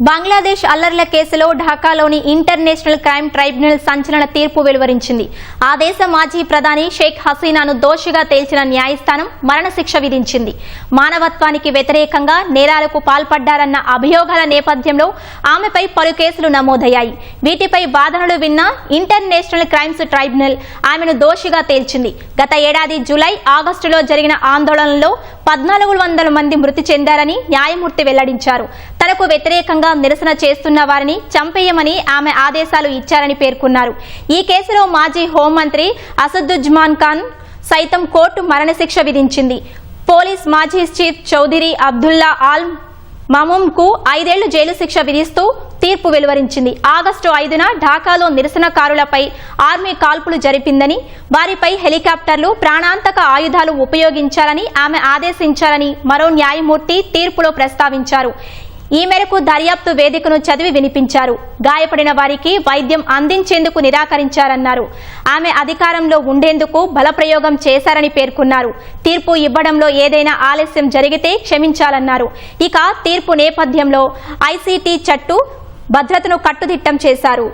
బంగ్లాదేశ్ అల్లర్ల కేసులో ఢాకాలోని international crime tribunal సంచలన తీర్పు వెలువరించింది. ఆ దేశ మాజీ ప్రధాని షేక్ హసీనాను దోషిగా తేల్చిన న్యాయస్థానం మరణశిక్ష విధించింది. మానవత్వానికి వ్యతిరేకంగా నేరాలకు పాల్పడ్డారన్న అభియోగాల నేపథ్యంలో ఆమెపై పలు కేసులు నమోదయ్యాయి. వీటిపై వాదనలు విన్న ఇంటర్నేషనల్ క్రైమ్స్ ట్రైబ్యునల్ ఆమెను దోషిగా తేల్చింది. గత ఏడాది జూలై, ఆగస్టులో జరిగిన ఆందోళనలో 1400 మంది మృతి చెందారని న్యాయమూర్తి వెల్లడించారు. తనకు వ్యతిరేకంగా నిరసన చేస్తున్న వారిని చంపేయమని ఆమె ఆదేశాలు ఇచ్చారని పేర్కొన్నారు. ఈ కేసులో మాజీ హోంమంత్రి అసదుజ్జమాన్ ఖాన్ సైతం కోర్టు మరణశిక్ష విధించింది. పోలీస్ మాజీ చీఫ్ చౌదరి అబ్దుల్లా ఆల్ మమూమ్కు 5 ఏళ్లు జైలు శిక్ష విధిస్తూ తీర్పు వెలువరించింది. ఆగస్టు 5న ఢాకాలో నిరసనకారులపై ఆర్మీ కాల్పులు జరిపిందని, వారిపై హెలికాప్టర్లు, ప్రాణాంతక ఆయుధాలు ఉపయోగించాలని ఆమె ఆదేశించాలని మరో న్యాయమూర్తి తీర్పులో ప్రస్తావించారు. ఈ మేరకు దర్యాప్తు వేదికను చదివి వినిపించారు. గాయపడిన వారికి వైద్యం అందించేందుకు నిరాకరించారన్నారు. ఆమె అధికారంలో ఉండేందుకు బలప్రయోగం చేశారని పేర్కొన్నారు. తీర్పు ఇవ్వడంలో ఏదైనా ఆలస్యం జరిగితే క్షమించాలన్నారు. ఇక తీర్పు నేపథ్యంలో ఐసీటీ చట్టు భద్రతను కట్టుదిట్టం చేశారు.